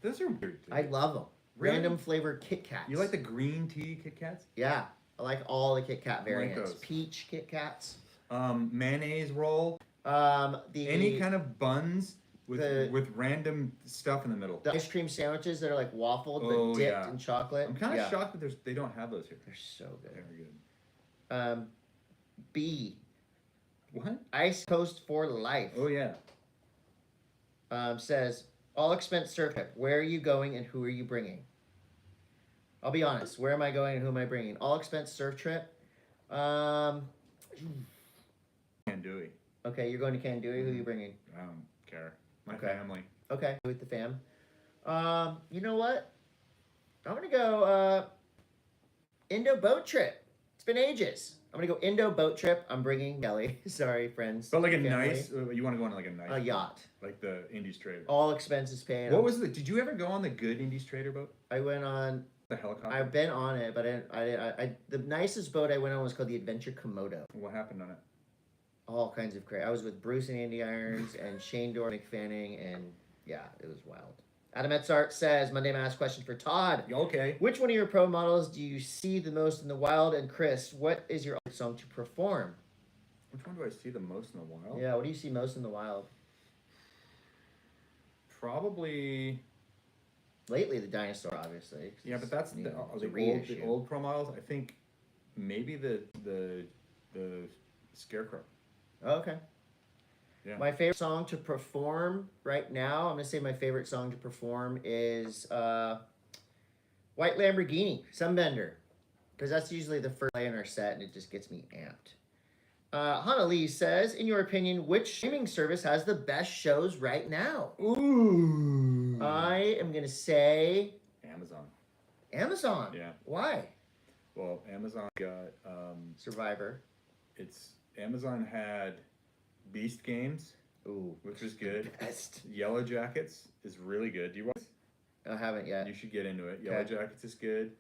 Those are weird. I love them. Really? Random flavor Kit Kats. You like the green tea Kit Kats? Yeah, I like all the Kit Kat variants. those. Peach Kit Kats. Mayonnaise roll. Any kind of buns with random stuff in the middle. The ice cream sandwiches that are like waffled but dipped in chocolate. I'm kind of shocked that they don't have those here. They're so good. Very good. B. What? Ice Coast for Life. Oh yeah. Says, all expense surf trip. Where are you going and who are you bringing? I'll be honest. Where am I going and who am I bringing? All expense surf trip. Kandui. Okay, you're going to Kandui. Who are you bringing? I don't care. My Okay. family. Okay, with the fam. You know what? I'm gonna go Indo boat trip. It's been ages. I'm gonna go Indo boat trip. I'm bringing Kelly. Sorry, friends. But like a family. nice. You want to go on like a nice A yacht. like the Indies Trader. All expenses paid. What was the? Did you ever go on the good Indies Trader boat? I went on. The helicopter. I've been on it, but I the nicest boat I went on was called the Adventure Komodo. What happened on it? All kinds of crazy. I was with Bruce and Andy Irons and Shane Dorr McFanning, and yeah, it was wild. Adam Etsart says, Monday M.A.S. question for Todd. Okay. Which one of your pro models do you see the most in the wild? And Chris, what is your song to perform? Which one do I see the most in the wild? Yeah, what do you see most in the wild? Probably. Lately, the dinosaur, obviously. Yeah, but that's the old pro models. I think maybe the Scarecrow. Okay. Yeah. My favorite song to perform right now, I'm going to say my favorite song to perform is White Lamborghini, Sunbender. Because that's usually the first play in our set, and it just gets me amped. Hannah Lee says, in your opinion, which streaming service has the best shows right now? Ooh. I am going to say Amazon. Amazon. Yeah. Why? Well, Amazon got Survivor. Amazon had Beast Games, Ooh. which was good. Best. Yellow Jackets is really good. Do you watch? I haven't yet. You should get into it. Yellow Jackets is good.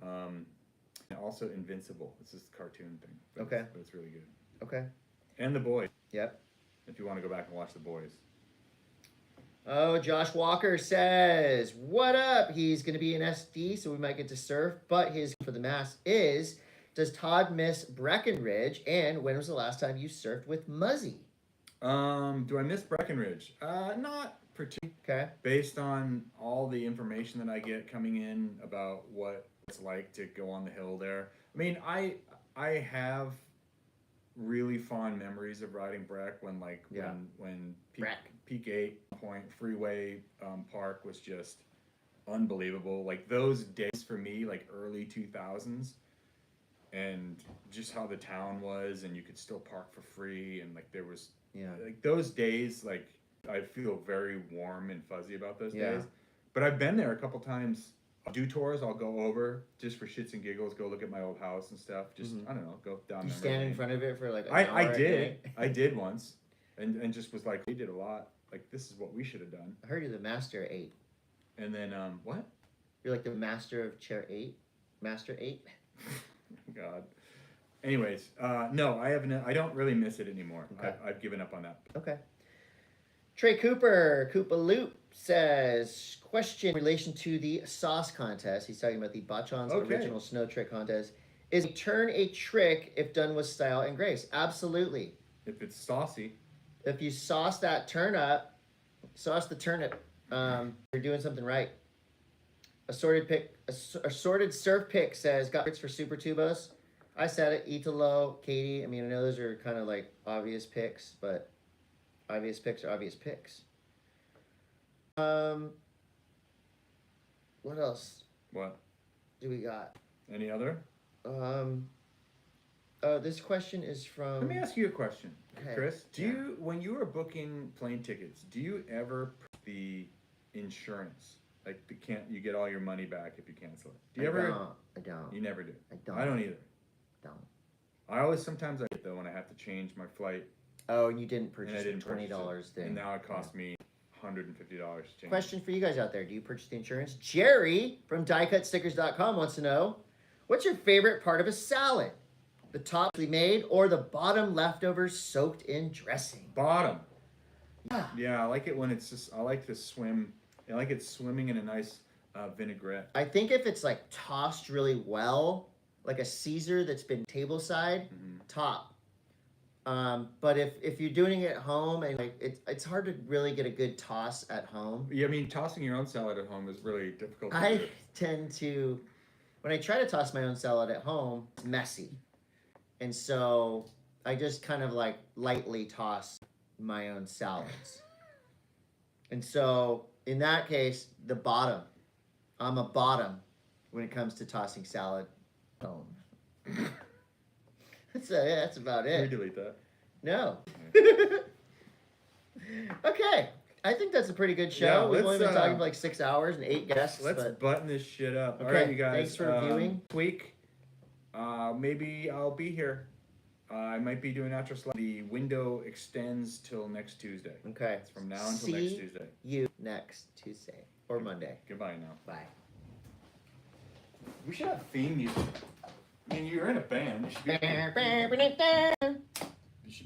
And also Invincible. It's this cartoon thing. But it's really good. Okay. And The Boys. Yep. If you want to go back and watch The Boys. Oh, Josh Walker says, what up? He's going to be in SD, so we might get to surf. But his for the M.A.S. is, does Todd miss Breckenridge? And when was the last time you surfed with Muzzy? Do I miss Breckenridge? Not particularly. Okay. Based on all the information that I get coming in about what it's like to go on the hill there. I mean, I have really fond memories of riding Breck when Peak 8 Point Freeway Park was just unbelievable. Like those days for me, like early 2000s, and just how the town was, and you could still park for free, and like there was like those days, like I feel very warm and fuzzy about those days. But I've been there a couple times I'll do tours. I'll go over just for shits and giggles. Go look at my old house and stuff. Just I don't know. Go down. You memory stand in lane. front of it for like an I hour. did. I did once, and just was like, we did a lot. Like this is what we should have done. I heard you're the master 8. And then what? You're like the master of chair 8. Master 8. God. Anyways, no, I haven't. I don't really miss it anymore. Okay. I've given up on that. Okay. Trey Cooper, Koopa Loop says, question in relation to the sauce contest. He's talking about the Bachon's Okay. original snow trick contest. Is turn a trick if done with style and grace? Absolutely. If it's saucy, If you sauce that turnip, sauce the turnip, you're doing something right. Assorted surf pick says, got picks for Super Tubos. I said it, Italo, Katie. I mean, I know those are kind of like obvious picks, but obvious picks are obvious picks. What else what? do we got? Any other? This question is from. Let me ask you a question, Okay. Chris. Do Yeah. you, when you are booking plane tickets, do you ever put the insurance? Like you get all your money back if you cancel it. Do you ever? I don't. You never do. I don't. I don't either. Don't. I always sometimes I get though when I have to change my flight Oh, and you didn't and purchase I the didn't $20 thing. and now it costs me $150 to change. Question for you guys out there. Do you purchase the insurance? Jerry from diecutstickers.com wants to know, what's your favorite part of a salad? The top made or the bottom leftovers soaked in dressing? Bottom. Yeah. Yeah, I like it when it's just. I like to swim. I like it swimming in a nice vinaigrette. I think if it's like tossed really well, like a Caesar that's been tableside, top. But if you're doing it at home and like it's hard to really get a good toss at home. Yeah, I mean, tossing your own salad at home is really difficult. To I do. tend to, when I try to toss my own salad at home, it's messy. And so I just kind of like lightly toss my own salads. And so in that case, the bottom. I'm a bottom when it comes to tossing salad at home. That's about Can we it. delete that? No. Okay. I think that's a pretty good show. Yeah, We've only been let's, talking for like 6 hours and 8 guests. Let's but button this shit up. All Okay, right, you guys. thanks for viewing. Next week, maybe I'll be here. I might be doing outro slide. The window extends till next Tuesday. Okay. It's from now until next See Tuesday. you next Tuesday or Monday. Goodbye now. Bye. We should have theme music. I mean, you're in a band. You should be.